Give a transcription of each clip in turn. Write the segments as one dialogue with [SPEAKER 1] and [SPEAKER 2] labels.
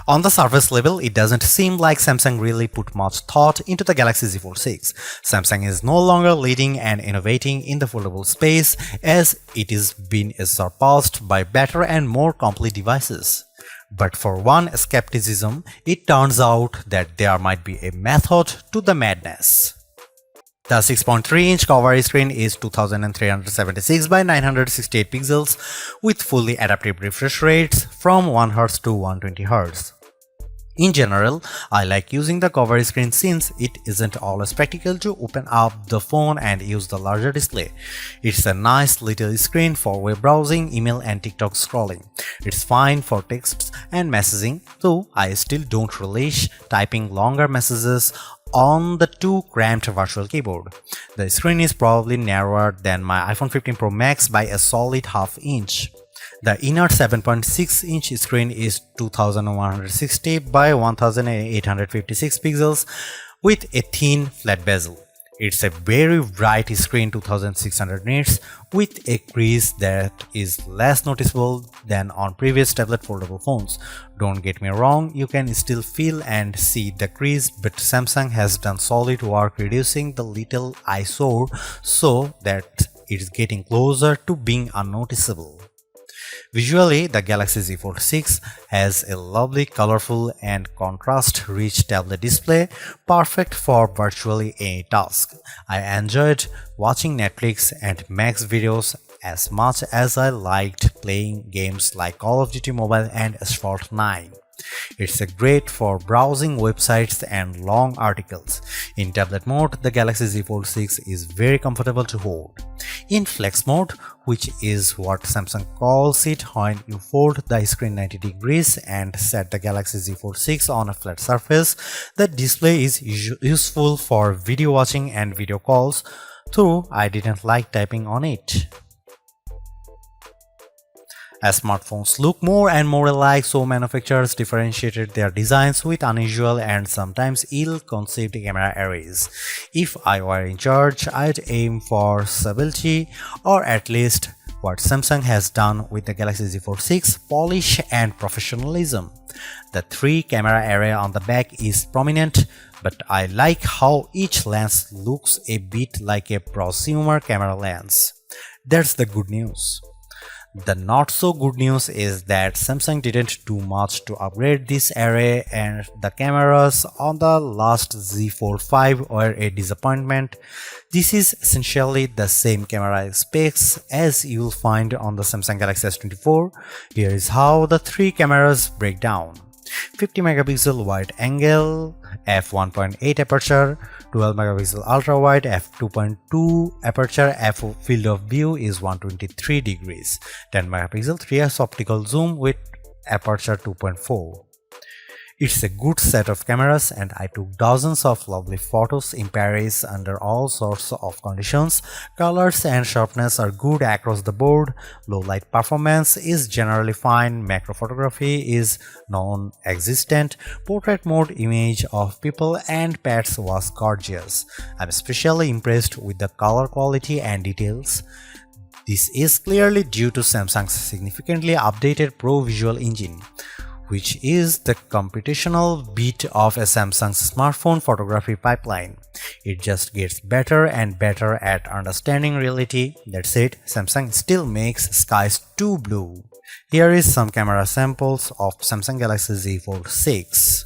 [SPEAKER 1] On the surface level, it doesn't seem like Samsung really put much thought into the Galaxy Z Fold 6. Samsung is no longer leading and innovating in the foldable space as it is being surpassed by better and more complete devices. But for one skepticism, it turns out that there might be a method to the madness. The 6.3-inch cover screen is 2376 by 968 pixels with fully adaptive refresh rates from 1Hz to 120Hz. In general, I like using the cover screen since it isn't always practical to open up the phone and use the larger display. It's a nice little screen for web browsing, email and TikTok scrolling. It's fine for texts and messaging, though I still don't relish typing longer messages on the too cramped virtual keyboard. The screen is probably narrower than my iPhone 15 Pro Max by a solid half inch. The inner 7.6-inch screen is 2160 by 1856 pixels with a thin flat bezel. It's a very bright screen 2600 nits with a crease that is less noticeable than on previous tablet foldable phones. Don't get me wrong, you can still feel and see the crease, but Samsung has done solid work reducing the little eyesore so that it's getting closer to being unnoticeable. Visually, the Galaxy Z Fold 6 has a lovely, colorful and contrast-rich tablet display, perfect for virtually any task. I enjoyed watching Netflix and Max videos as much as I liked playing games like Call of Duty Mobile and Asphalt 9. It's great for browsing websites and long articles. In tablet mode, the Galaxy Z Fold 6 is very comfortable to hold. In flex mode, which is what Samsung calls it when you fold the screen 90 degrees and set the Galaxy Z Fold 6 on a flat surface, the display is useful for video watching and video calls, though I didn't like typing on it. As smartphones look more and more alike, so manufacturers differentiated their designs with unusual and sometimes ill-conceived camera arrays. If I were in charge, I'd aim for stability, or at least what Samsung has done with the Galaxy Z Fold 6, polish and professionalism. The 3-camera array on the back is prominent, but I like how each lens looks a bit like a prosumer camera lens. That's the good news. The not so good news is that Samsung didn't do much to upgrade this array, and the cameras on the last Z Fold 5 were a disappointment. This is essentially the same camera specs as you'll find on the Samsung Galaxy S24. Here is how the 3 cameras break down. 50 megapixel wide angle, f1.8 aperture, 12 megapixel ultra wide, f2.2 aperture, field of view is 123 degrees, 10 megapixel 3x optical zoom with aperture 2.4. It's a good set of cameras, and I took dozens of lovely photos in Paris under all sorts of conditions. Colors and sharpness are good across the board, low light performance is generally fine, macro photography is non-existent, portrait mode image of people and pets was gorgeous. I'm especially impressed with the color quality and details. This is clearly due to Samsung's significantly updated Pro Visual Engine, which is the computational bit of a Samsung's smartphone photography pipeline. It just gets better and better at understanding reality. That said, Samsung still makes skies too blue. Here is some camera samples of Samsung Galaxy Z Fold 6.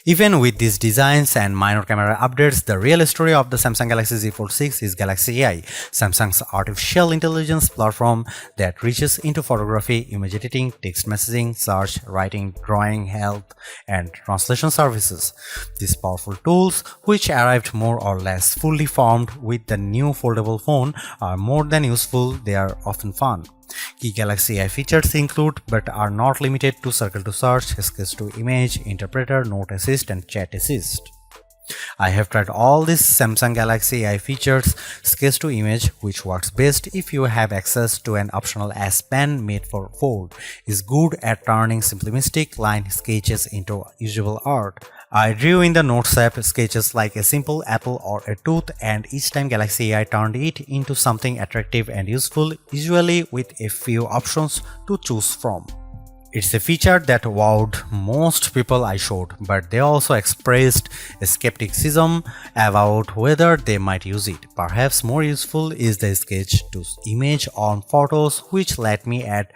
[SPEAKER 1] Even with these designs and minor camera updates, the real story of the Samsung Galaxy Z Fold 6 is Galaxy AI, Samsung's artificial intelligence platform that reaches into photography, image editing, text messaging, search, writing, drawing, help, and translation services. These powerful tools, which arrived more or less fully formed with the new foldable phone, are more than useful, they are often fun. Key Galaxy AI features include but are not limited to Circle to Search, Sketch to Image, Interpreter, Note Assist, and Chat Assist. I have tried all these Samsung Galaxy AI features. Sketch to Image, which works best if you have access to an optional S Pen made for Fold, is good at turning simplistic line sketches into usable art. I drew in the Notes app sketches like a simple apple or a tooth, and each time Galaxy AI turned it into something attractive and useful, usually with a few options to choose from. It's a feature that wowed most people I showed, but they also expressed a skepticism about whether they might use it. Perhaps more useful is the sketch to image on photos, which let me add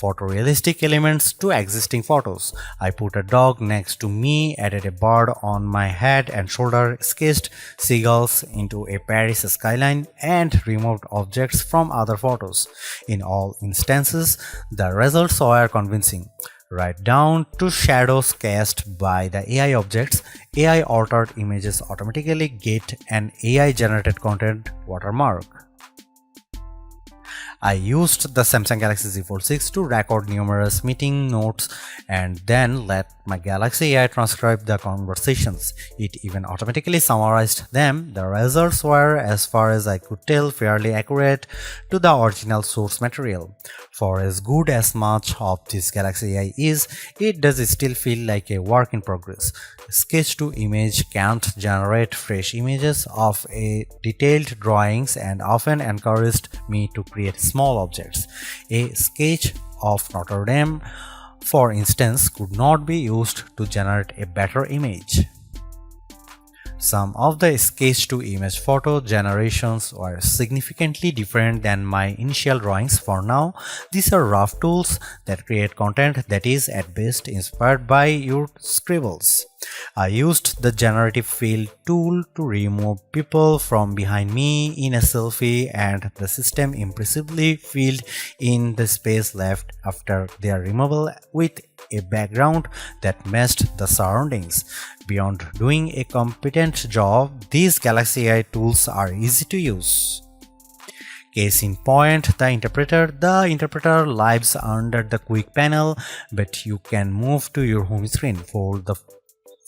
[SPEAKER 1] photorealistic elements to existing photos. I put a dog next to me, added a bird on my head and shoulder, sketched seagulls into a Paris skyline, and removed objects from other photos. In all instances, the results were convincing. Right down to shadows cast by the AI objects, AI altered images automatically get an AI generated content watermark. I used the Samsung Galaxy Z Fold 6 to record numerous meeting notes and then let my Galaxy AI transcribe the conversations. It even automatically summarized them. The results were, as far as I could tell, fairly accurate to the original source material. For as good as much of this Galaxy AI is, it does still feel like a work in progress. Sketch to Image can't generate fresh images of a detailed drawings and often encouraged me to create small objects. A sketch of Notre Dame, for instance, could not be used to generate a better image. Some of the sketch-to-image photo generations were significantly different than my initial drawings. For now, these are rough tools that create content that is at best inspired by your scribbles. I used the generative fill tool to remove people from behind me in a selfie, and the system impressively filled in the space left after their removal with a background that matched the surroundings. Beyond doing a competent job, these Galaxy AI tools are easy to use. Case in point, the interpreter. The interpreter lives under the quick panel, but you can move to your home screen, fold the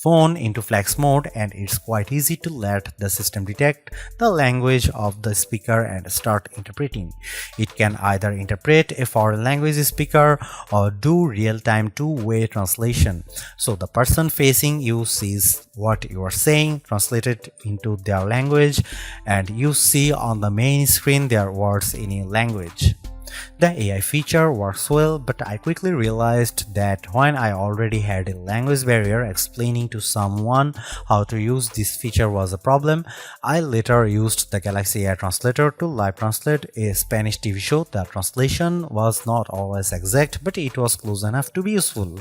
[SPEAKER 1] phone into flex mode, and it's quite easy to let the system detect the language of the speaker and start interpreting. It can either interpret a foreign language speaker or do real-time two-way translation, so the person facing you sees what you are saying translated into their language, and you see on the main screen their words in a language. The AI feature works well, but I quickly realized that when I already had a language barrier, explaining to someone how to use this feature was a problem. I later used the Galaxy AI Translator to live translate a Spanish TV show. The translation was not always exact, but it was close enough to be useful.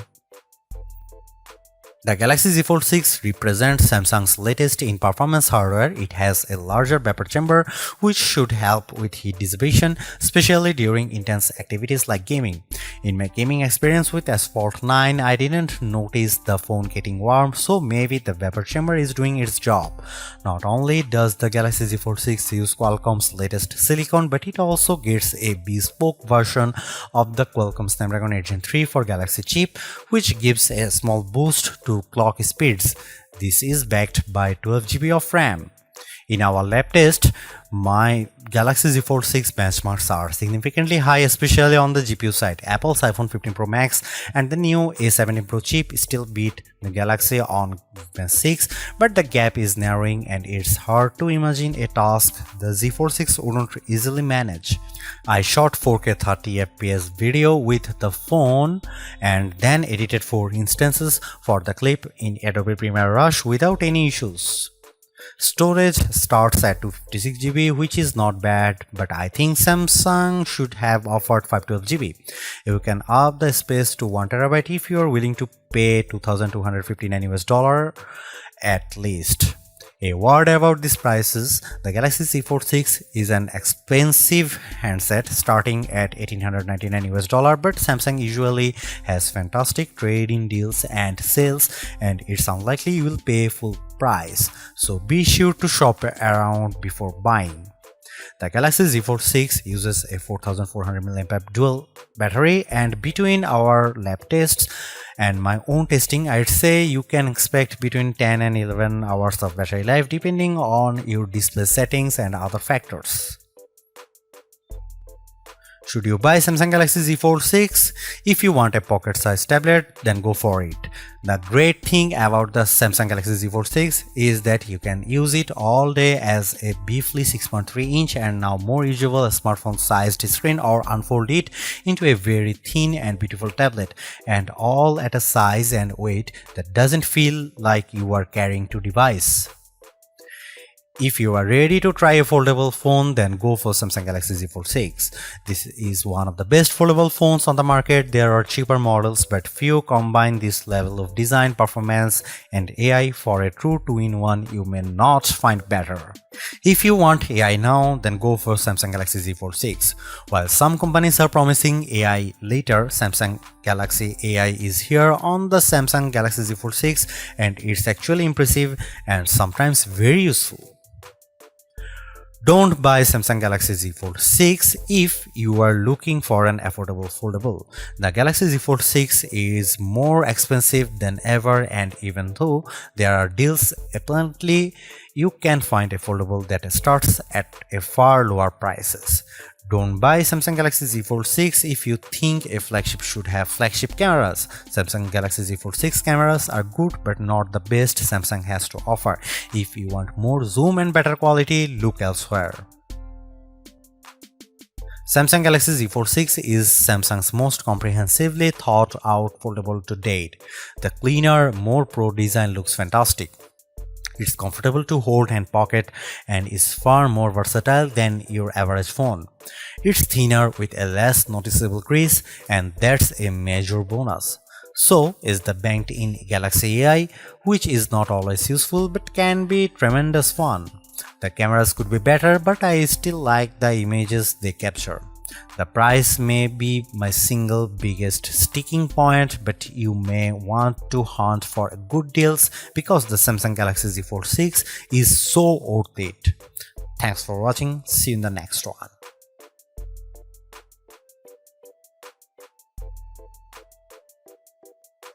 [SPEAKER 1] The Galaxy Z Fold 6 represents Samsung's latest in performance hardware. It has a larger vapor chamber, which should help with heat dissipation, especially during intense activities like gaming. In my gaming experience with S-Fold 9, I didn't notice the phone getting warm, so maybe the vapor chamber is doing its job. Not only does the Galaxy Z Fold 6 use Qualcomm's latest silicon, but it also gets a bespoke version of the Qualcomm Snapdragon 8 Gen 3 for Galaxy chip, which gives a small boost to clock speeds. This is backed by 12 GB of RAM. In our lab test, my Galaxy Z Fold 6 benchmarks are significantly high, especially on the GPU side. Apple's iPhone 15 Pro Max and the new A17 Pro chip still beat the Galaxy on Gen 6, but the gap is narrowing and it's hard to imagine a task the Z Fold 6 wouldn't easily manage. I shot 4K 30fps video with the phone and then edited 4 instances for the clip in Adobe Premiere Rush without any issues. Storage starts at 256 GB, which is not bad, but I think Samsung should have offered 512 GB. You can up the space to 1 TB if you are willing to pay $2,259 at least. A word about these prices: the Galaxy Z Fold 6 is an expensive handset starting at $1,899, but Samsung usually has fantastic trade-in deals and sales, and it's unlikely you will pay full price, so be sure to shop around before buying. The Galaxy Z Fold 6 uses a 4400 mAh dual battery, and between our lab tests and my own testing, I'd say you can expect between 10 and 11 hours of battery life depending on your display settings and other factors. Should you buy Samsung Galaxy Z Fold 6? If you want a pocket-sized tablet, then go for it. The great thing about the Samsung Galaxy Z Fold 6 is that you can use it all day as a beefy 6.3-inch and now more usable smartphone-sized screen, or unfold it into a very thin and beautiful tablet, and all at a size and weight that doesn't feel like you are carrying two devices. If you are ready to try a foldable phone, then go for Samsung Galaxy Z Fold 6. This is one of the best foldable phones on the market. There are cheaper models, but few combine this level of design, performance, and AI. For a true 2-in-1, you may not find better. If you want AI now, then go for Samsung Galaxy Z Fold 6. While some companies are promising AI later, Samsung Galaxy AI is here on the Samsung Galaxy Z Fold 6, and it's actually impressive and sometimes very useful. Don't buy Samsung Galaxy Z Fold 6 if you are looking for an affordable foldable. The Galaxy Z Fold 6 is more expensive than ever, and even though there are deals, apparently you can find a foldable that starts at a far lower prices. Don't buy Samsung Galaxy Z Fold 6 if you think a flagship should have flagship cameras. Samsung Galaxy Z Fold 6 cameras are good but not the best Samsung has to offer. If you want more zoom and better quality, look elsewhere. Samsung Galaxy Z Fold 6 is Samsung's most comprehensively thought out foldable to date. The cleaner, more pro design looks fantastic. It's comfortable to hold and pocket and is far more versatile than your average phone. It's thinner with a less noticeable crease, and that's a major bonus. So is the banked-in Galaxy AI, which is not always useful but can be tremendous fun. The cameras could be better, but I still like the images they capture. The price may be my single biggest sticking point, but you may want to hunt for good deals because the Samsung Galaxy Z Fold 6 is so worth it. Thanks for watching. See you in the next one.